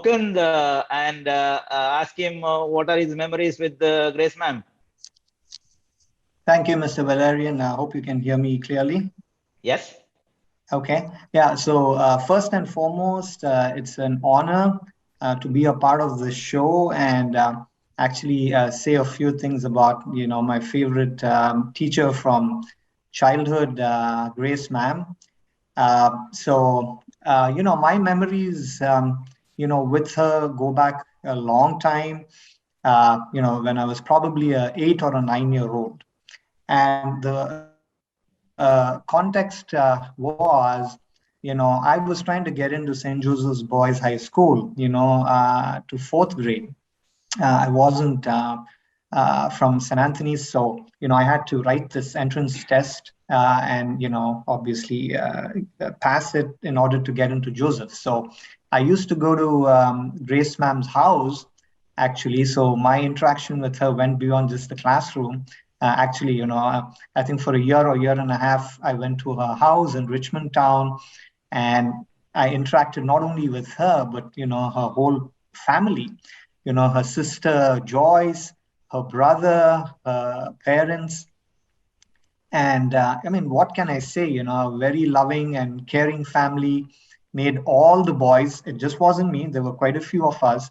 Mukund and ask him what are his memories with Grace ma'am. Thank you, Mr. Valerian. I hope you can hear me clearly. Yes. Okay. Yeah. So first and foremost, it's an honor to be a part of the show and actually say a few things about, my favorite teacher from childhood, Grace ma'am. My memories, with her go back a long time, when I was probably a 8 or a 9-year-old. And the context was, I was trying to get into St. Joseph's Boys High School, to 4th grade. I wasn't from St. Anthony's, so I had to write this entrance test and obviously pass it in order to get into Joseph. So I used to go to Grace ma'am's house actually. So my interaction with her went beyond just the classroom. Actually, I think for a year or year and a half, I went to her house in Richmond Town, and I interacted not only with her but her whole family. Her sister Joyce, her brother, her parents. And what can I say? A very loving and caring family made all the boys, it just wasn't me, there were quite a few of us,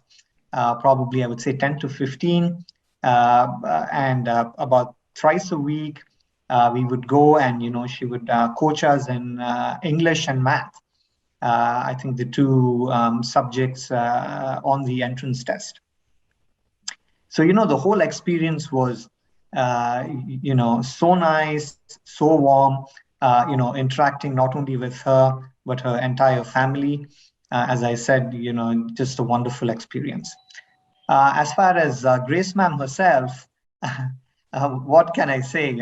probably I would say 10 to 15. And about thrice a week, we would go and, she would coach us in English and math. I think the two subjects on the entrance test. So, the whole experience was, so nice, so warm, interacting not only with her, but her entire family. As I said, just a wonderful experience. As far as Grace ma'am herself, what can I say?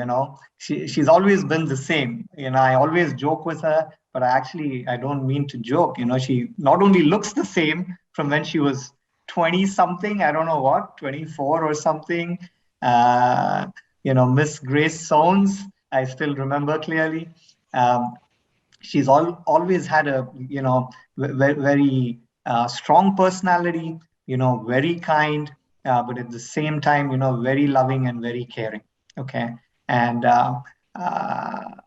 She's always been the same. I always joke with her, but I don't mean to joke. She not only looks the same from when she was 20 something, I don't know what, 24 or something. Miss Grace Sounds, I still remember clearly. She's always had a, very strong personality, very kind, but at the same time, very loving and very caring. Okay. And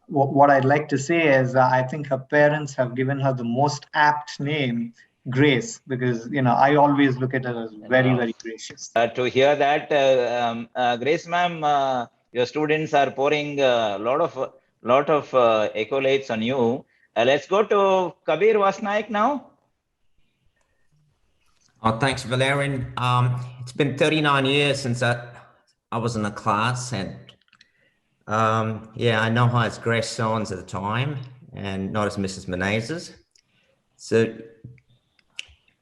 what I'd like to say is I think her parents have given her the most apt name, Grace, because, I always look at her as very, very gracious. To hear that, Grace ma'am, your students are pouring a lot of accolades on you. Let's go to Kabir Vasnaik now. Oh, thanks, Valerian. It's been 39 years since I was in a class, and I know her as Grace Sones at the time, and not as Mrs. Menezes. So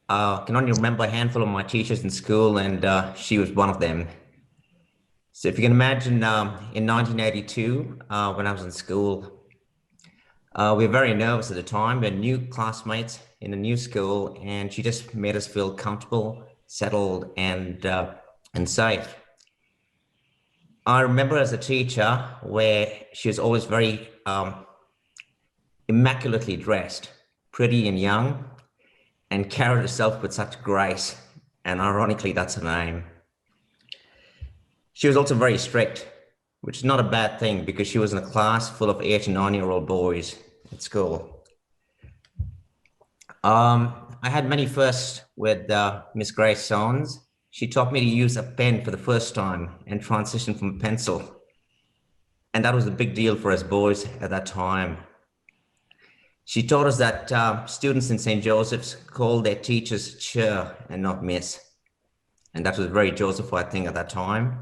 I can only remember a handful of my teachers in school, and she was one of them. So if you can imagine, in 1982, when I was in school, we were very nervous at the time. We were new classmates in a new school, and she just made us feel comfortable, settled, and safe. I remember as a teacher where she was always very immaculately dressed, pretty and young, and carried herself with such grace. And ironically, that's her name. She was also very strict, which is not a bad thing because she was in a class full of 8 and 9-year-old boys at school. I had many firsts with Miss Grace Sones. She taught me to use a pen for the first time and transition from a pencil. And that was a big deal for us boys at that time. She taught us that students in St. Joseph's called their teachers Chair and not Miss. And that was very Joseph-like thing at that time.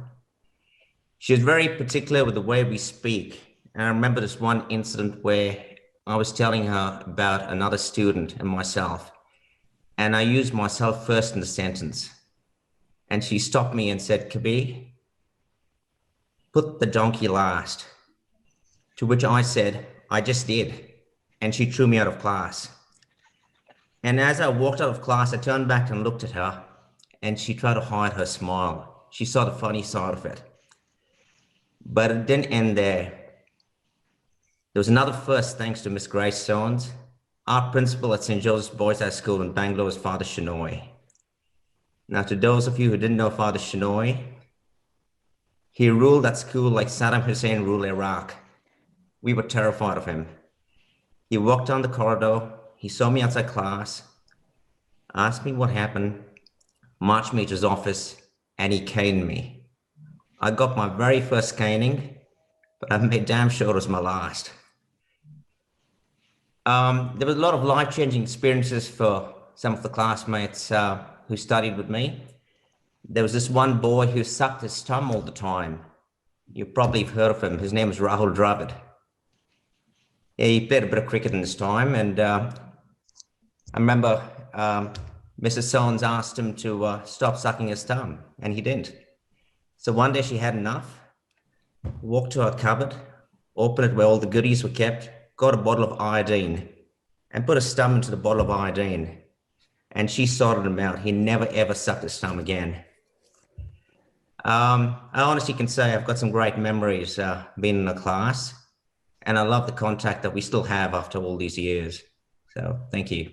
She was very particular with the way we speak. And I remember this one incident where I was telling her about another student and myself. And I used myself first in the sentence. And she stopped me and said, Kabir, put the donkey last. To which I said, I just did. And she threw me out of class. And as I walked out of class, I turned back and looked at her, and she tried to hide her smile. She saw the funny side of it. But it didn't end there. There was another first thanks to Miss Grace Sones. Our principal at St. Joseph's Boys High School in Bangalore was Father Shinoy. Now, to those of you who didn't know Father Shinoy, he ruled that school like Saddam Hussein ruled Iraq. We were terrified of him. He walked down the corridor, he saw me outside class, asked me what happened, marched me to his office, and he caned me. I got my very first caning, but I made damn sure it was my last. There was a lot of life-changing experiences for some of the classmates who studied with me. There was this one boy who sucked his thumb all the time. You probably have heard of him. His name was Rahul Dravid. Yeah, he played a bit of cricket in his time, and I remember Mrs. Sones asked him to stop sucking his thumb, and he didn't. So one day she had enough, walked to her cupboard, opened it where all the goodies were kept, got a bottle of iodine, and put his thumb into the bottle of iodine. And she sorted him out. He never, ever sucked his thumb again. I honestly can say I've got some great memories being in the class, and I love the contact that we still have after all these years. So thank you.